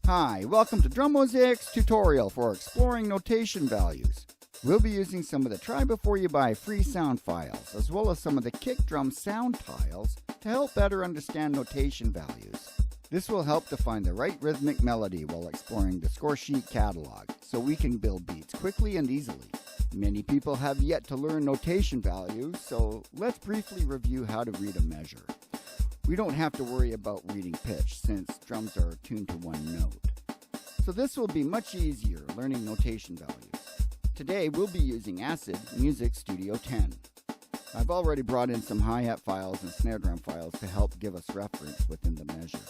Hi, welcome to Drum Mosaics tutorial for exploring notation values. We'll be using some of the try before you buy free sound files, as well as some of the kick drum sound tiles to help better understand notation values. This will help to find the right rhythmic melody while exploring the score sheet catalog, so we can build beats quickly and easily. Many people have yet to learn notation values, so let's briefly review how to read a measure. We don't have to worry about reading pitch since drums are tuned to one note. So this will be much easier learning notation values. Today we'll be using Acid Music Studio 10. I've already brought in some hi-hat files and snare drum files to help give us reference within the measure.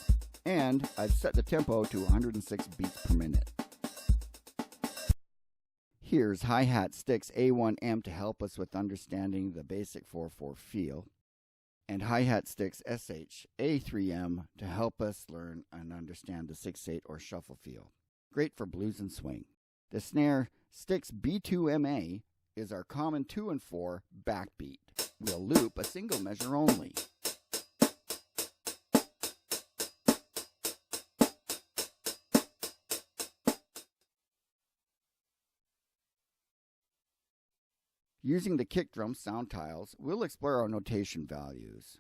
And I've set the tempo to 106 beats per minute. Here's hi-hat sticks A1M to help us with understanding the basic 4/4 feel, and hi-hat sticks SH A3M to help us learn and understand the 6/8 or shuffle feel. Great for blues and swing. The snare sticks B2MA is our common 2 and 4 backbeat. We'll loop a single measure only. Using the kick drum sound tiles, we'll explore our notation values.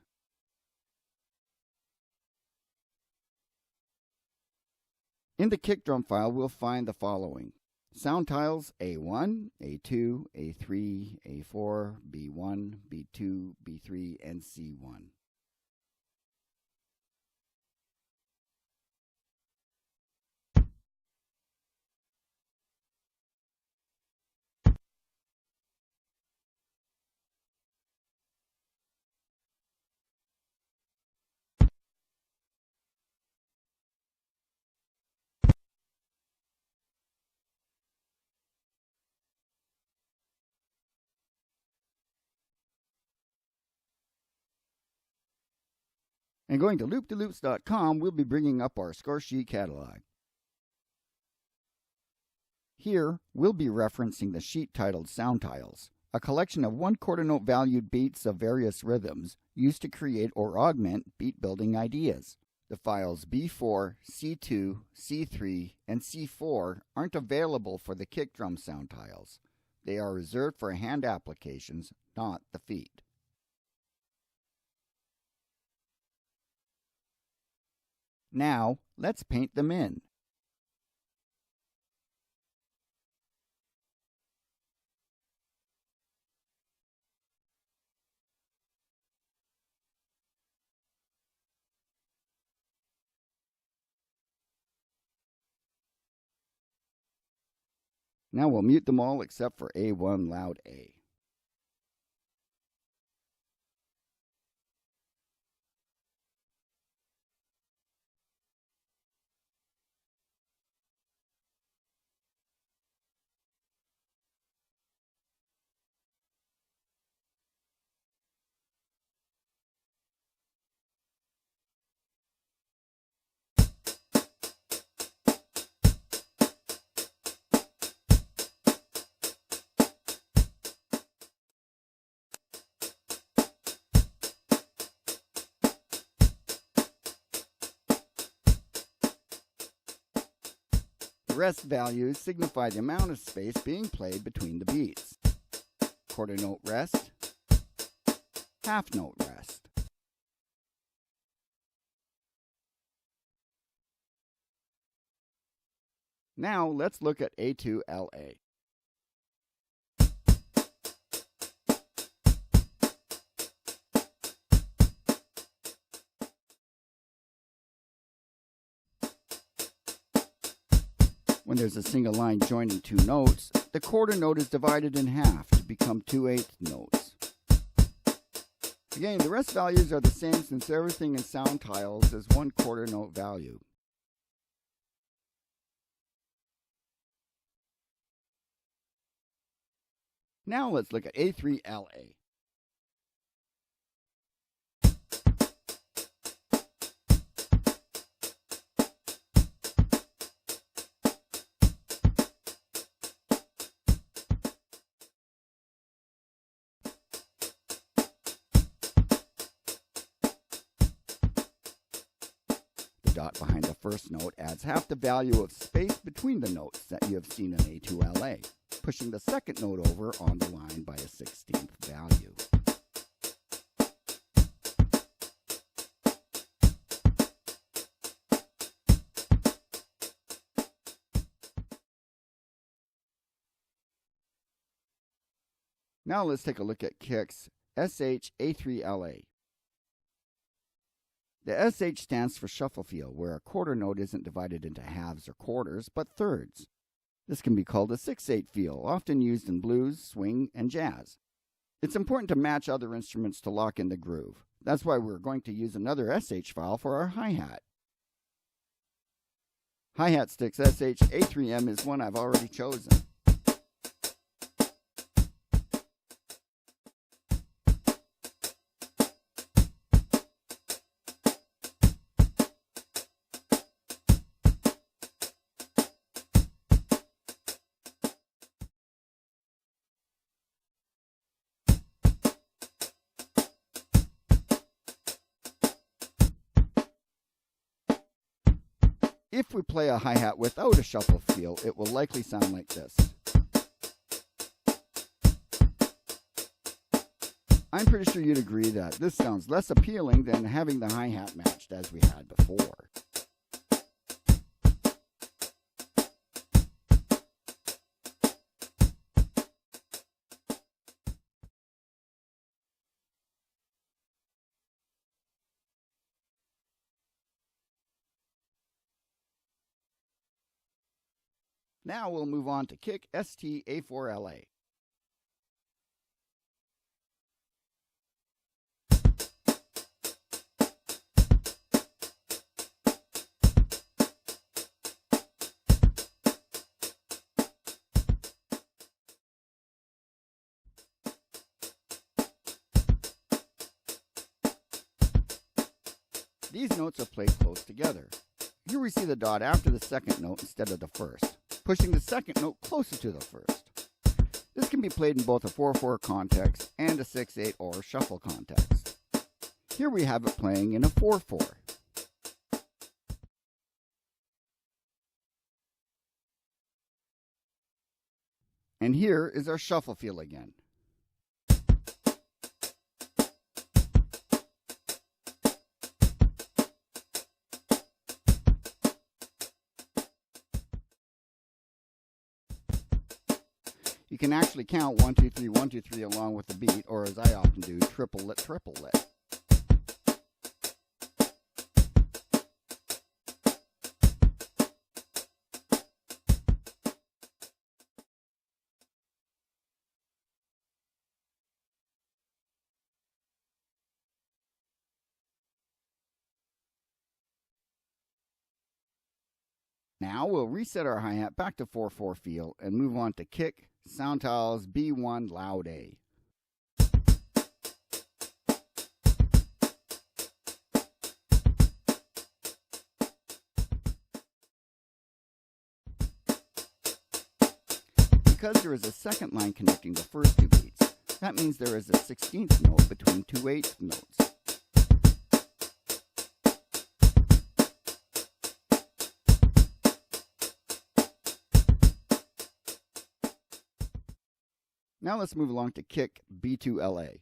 In the kick drum file, we'll find the following: sound tiles A1, A2, A3, A4, B1, B2, B3, and C1. And going to loopdeloops.com, we'll be bringing up our score sheet catalog. Here, we'll be referencing the sheet titled Sound Tiles, a collection of one quarter note valued beats of various rhythms used to create or augment beat building ideas. The files B4, C2, C3, and C4 aren't available for the kick drum sound tiles. They are reserved for hand applications, not the feet. Now, let's paint them in. Now we'll mute them all except for A1 loud A. The rest values signify the amount of space being played between the beats. Quarter note rest, half note rest. Now let's look at A2LA. When there's a single line joining two notes, the quarter note is divided in half to become 2/8 notes. Again, the rest values are the same since everything in sound tiles is one quarter note value. Now let's look at A3LA. dot behind the first note adds half the value of space between the notes that you have seen in A2LA, pushing the second note over on the line by a 16th value. Now let's take a look at Kick's SH-A3LA. The SH stands for shuffle feel, where a quarter note isn't divided into halves or quarters, but thirds. This can be called a 6/8 feel, often used in blues, swing, and jazz. It's important to match other instruments to lock in the groove. That's why we're going to use another SH file for our hi-hat. Hi-hat sticks SH-A3M is one I've already chosen. If we play a hi-hat without a shuffle feel, it will likely sound like this. I'm pretty sure you'd agree that this sounds less appealing than having the hi-hat matched as we had before. Now we'll move on to Kick ST-A4LA. These notes are played close together. Here we see the dot after the second note instead of the first, pushing the second note closer to the first. This can be played in both a 4/4 context and a 6/8 or shuffle context. Here we have it playing in a 4/4. And here is our shuffle feel again. You can actually count 1, 2, 3, 1, 2, 3 along with the beat, or as I often do, triplet, triplet. Now we'll reset our hi-hat back to 4/4 feel and move on to Kick Sound Tiles B1 Loud A. Because there is a second line connecting the first two beats, that means there is a 16th note between two 8th notes. Now let's move along to Kick B2LA.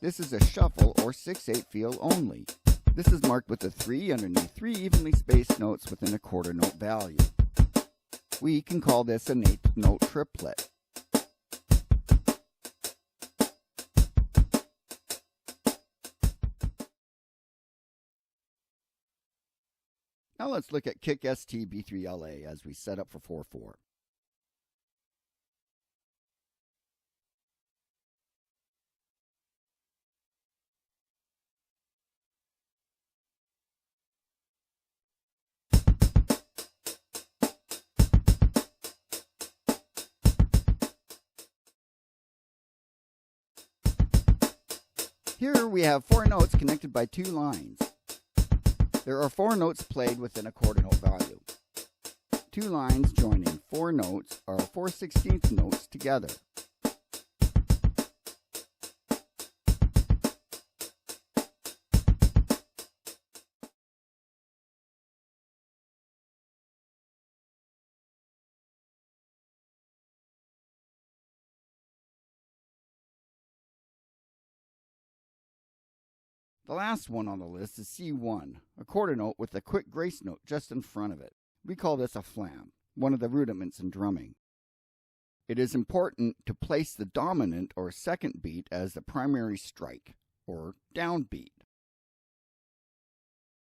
This is a shuffle or 6/8 feel only. This is marked with a 3 underneath 3 evenly spaced notes within a quarter note value. We can call this an 8th note triplet. Now let's look at Kick ST B3LA as we set up for 4/4. Here we have 4 notes connected by 2 lines. There are 4 notes played within a quarter note value. 2 lines joining 4 notes are 4/16 notes together. The last one on the list is C1, a quarter note with a quick grace note just in front of it. We call this a flam, one of the rudiments in drumming. It is important to place the dominant or second beat as the primary strike, or downbeat.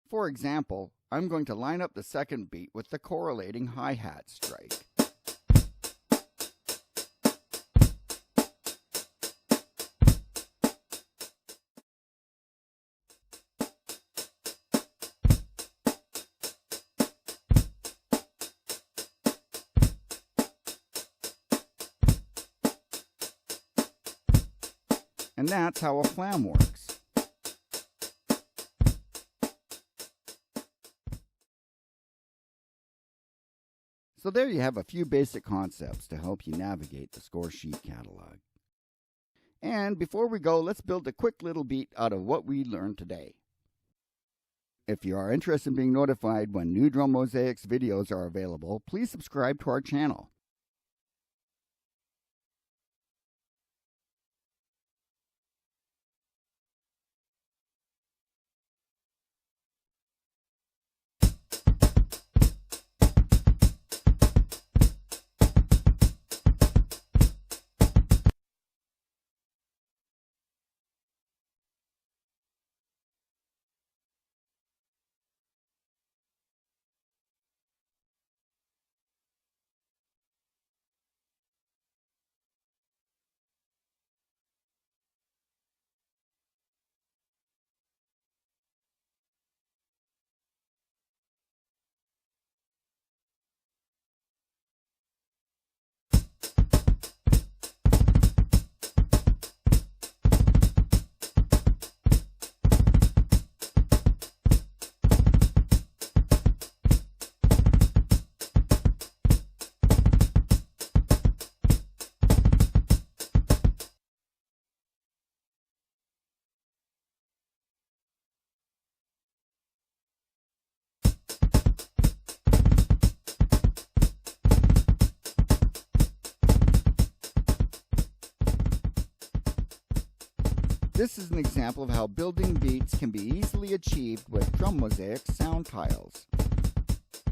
For example, I'm going to line up the second beat with the correlating hi-hat strike. And that's how a flam works. So there you have a few basic concepts to help you navigate the score sheet catalog. And before we go, let's build a quick little beat out of what we learned today. If you are interested in being notified when new Drum Mosaics videos are available, please subscribe to our channel. This is an example of how building beats can be easily achieved with Drum Mosaics sound tiles.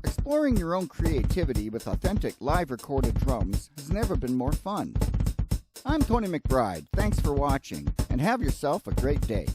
Exploring your own creativity with authentic live recorded drums has never been more fun. I'm Tony McBride, thanks for watching, and have yourself a great day.